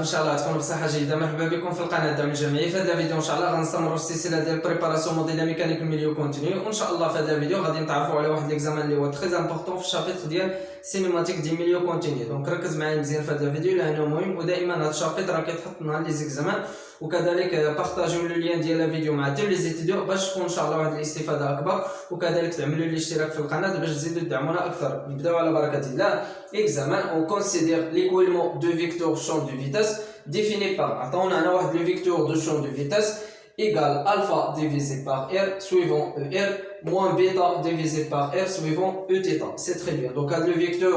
شاء الله تكونوا بصحه جيده. مرحبا بكم في القناه الدعم الجمعي. في هذا الفيديو ان شاء الله غنستمروا في السلسله ديال بريباراسيون موديل ميكانيك ميليو كونتينيو، وان شاء الله في هذا الفيديو غادي نتعرفوا على واحد ليكزامان اللي هو تري امبورطون في الشابيتر ديال سينيماتيك دي ميليو كونتينيو. دونك ركز معايا مزيان في هذا الفيديو لانه مهم، ودائما هذا الشابيتر راه كيتحط مع لي زيكزامان، وكذلك بارطاجيو لو لين ديال الفيديو مع tous les étudiants باش تكون ان شاء الله واحد الاستفاده اكبر، وكذلك تعملوا لي الاشتراك في القناه باش تزيدوا تدعمونا اكثر. نبداو على بركه الله. Examen, on considère l'écoulement de vecteurs champ de vitesse défini par, attends, on a un vecteur de champ de vitesse égale alpha divisé par r suivant er moins bêta divisé par r suivant e θ. C'est très bien. Donc, le vecteur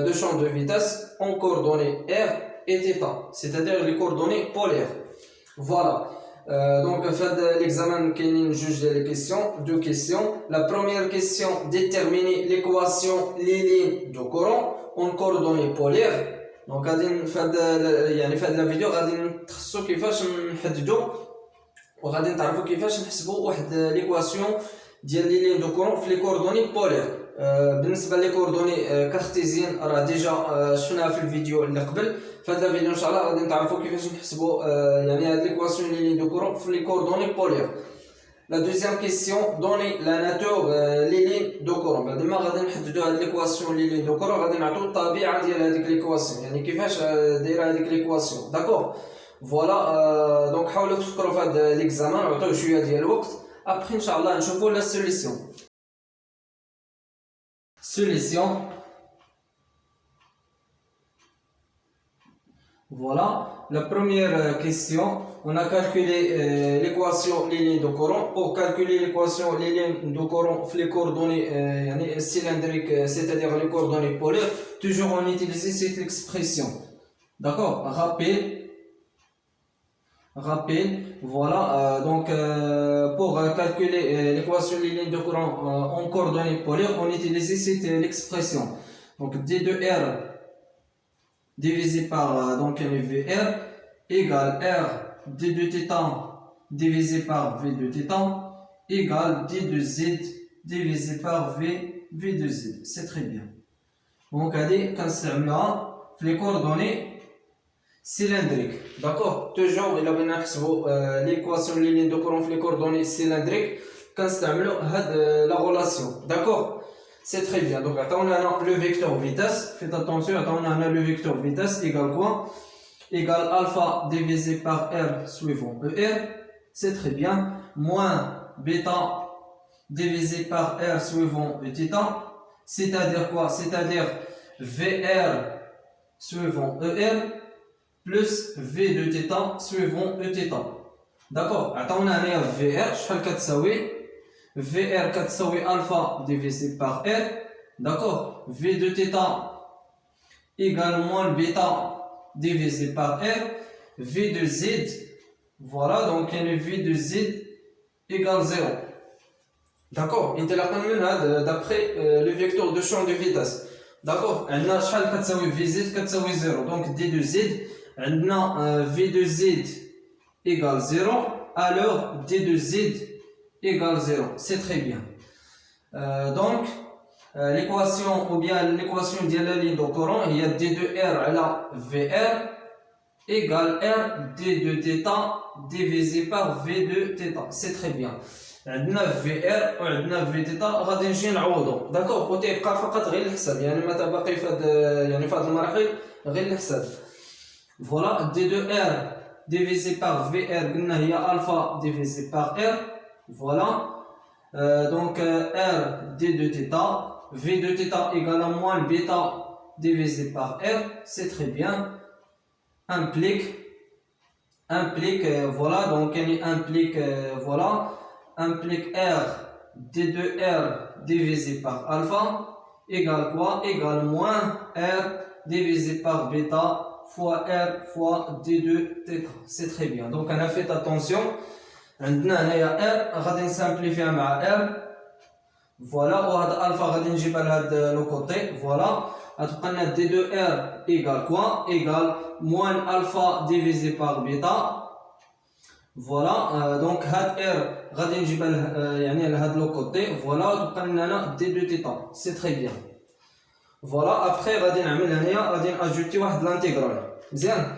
de champ de vitesse en coordonnées r et θ, c'est-à-dire les coordonnées polaires. Voilà. Donc, fait l'examen qui juge les questions, deux questions. La première question, déterminer l'équation linéaire de courant en coordonnées polaires. Donc, في هذا الفيديو غادي نتخصصوا كيفاش نحددوا وغادي نتعرفوا كيفاش نحسبوا واحد ليكواسيون ديال لي لين دو كورون في لي كوردوني بولير. بالنسبه لي كوردوني كارتيزيان راه ديجا شفناها في الفيديو اللي قبل. في هذا الفيديو ان شاء الله غادي نتعرفوا كيفاش نحسبوا هاد ليكواسيون لي لين دو كورون في لي كوردوني بولير. La deuxième question, donner la nature les lignes de courant. بعد ما غادي نحددوا هاد ليكواسيون لي لين دو كورون غادي نعطيو الطبيعه ديال هذيك ليكواسيون، يعني كيفاش دايره هذيك ليكواسيون. داكور فوالا. دونك حاولوا تفكروا في هذا ليكزامان وعطيوه شويه ديال الوقت. ابخي ان شاء الله نشوفوا لا سوليسيون. Voilà, la première question, on a calculé l'équation linéaire de courant. Pour calculer l'équation linéaire de courant, les coordonnées cylindriques, c'est-à-dire les coordonnées polaires, toujours on utilise cette expression. D'accord, rappel, voilà. Donc, pour calculer l'équation linéaire de courant en coordonnées polaires, on utilise cette expression. Donc, D2R divisé par donc VR égale R d2θ divisé par V2θ égale D2Z divisé par V2Z. C'est très bien. Donc, كنستعملوها في les coordonnées cylindriques. D'accord. Toujours il a bien l'équation linéaire de courant في les coordonnées cylindriques. كنستعملو هاد la relation. D'accord. C'est très bien. Donc, on a le vecteur vitesse. Faites attention, on a le vecteur vitesse égale quoi? Égale alpha divisé par r suivant ER. C'est très bien. Moins bêta divisé par r suivant Eθ. C'est-à-dire quoi? C'est-à-dire VR suivant ER plus V de θ suivant Eθ. D'accord. On a un VR. شحال كتساوي VR كتساوي alpha divisé par R. D'accord. V de θ égale moins bêta divisé par R. V de Z. Voilà. Donc, V de Z égale 0. D'accord. D'après le vecteur de champ de vitesse. D'accord. On a شحال كتساوي Vz كتساوي 0. Donc, D de Z. On a V de Z égale 0. Alors, D de Z égale 0. C'est très bien. Donc, l'équation ou bien l'équation de la ligne de courant, il y a D2R à la VR égale R D2θ divisé par V2θ. C'est très bien. عندنا VR وعندنا Vθ غادي نجي نعوضو. داكور. وتيبقى فقط غير الحساب، يعني ما تبقي في هاد المراحل غير الحساب. فوالا. D2R divisé par VR قلنا هي alpha divisé par R. Voilà. Donc, R d2θ, V2θ égale à moins bêta divisé par R. C'est très bien. Implique, voilà. Donc, voilà. Implique R d2R divisé par alpha égale quoi? Égale moins R divisé par bêta fois R fois d2θ. C'est très bien. Donc, on a fait attention. عندنا هنايا R غادي نسامبليفيها مع R. فوالا. وهاد الفا غادي نجيبها لهاد لو كوتي. فوالا. غتبقى لنا D2R ايغال كوا؟ ايغال موان الفا ديفيزي باغ بيتا. فوالا. دونك هاد R غادي نجيبها يعني لهاد لو كوتي. فوالا. وتبقى لنا D2θ. سي تري بيان. فوالا. ابخي غادي نعمل هنايا غادي ناجوتي واحد لانتيغرال. مزيان.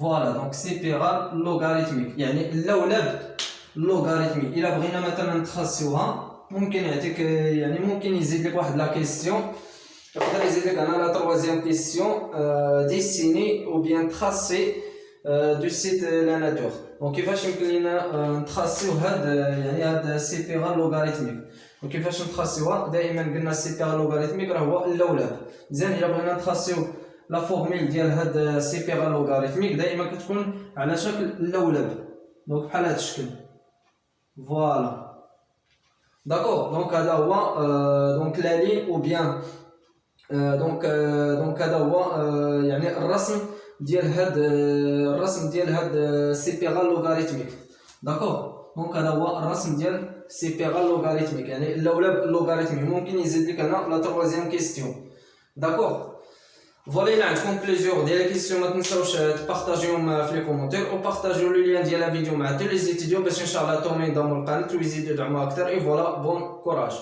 فوالا دونك سيبيرال لوغاريتميك يعني اللولب لوغاريتمي. الا بغينا مثلا نتخصصوها ممكن يعطيك يعني ممكن يزيد لك واحد لا كيسيون، يقدر يزيد لك انا لا تروازيام كيسيون ديسيني او بيان تراسي دو سيت لا ناتور. دونك كيفاش يمكن لينا نتخصصيو هاد يعني هاد سيبيرال لوغاريتميك. وكيفاش نتخصصوها؟ دائما قلنا السيبيرال لوغاريتميك راه هو اللولب. مزيان الا بغينا نتخصصيو لا فورميل ديال هاد سيبيرال لوغاريتميك دائما كتكون على شكل اللولب، دونك بحال هاد الشكل فوالا. داكور دونك هذا هو دونك لا لين او بيان دونك هذا هو يعني الرسم ديال هاد سيبيرال لوغاريتميك. داكور دونك هذا هو الرسم ديال سيبيرال لوغاريتميك يعني اللولب لوغاريتميك. ممكن يزيد لك هنا لا تروازيام كيستيون. داكور فوالا. الا عندكم بليزيور ديال الكيستيون ما تنساوش تبارطاجيوهم في لي كومونتير وبارطاجيو لو لين ديال الفيديو مع tous les étudiants باش ان شاء الله توما ينضموا للقناه ويزيدوا يدعموها اكثر. اي فوالا بون كوراج.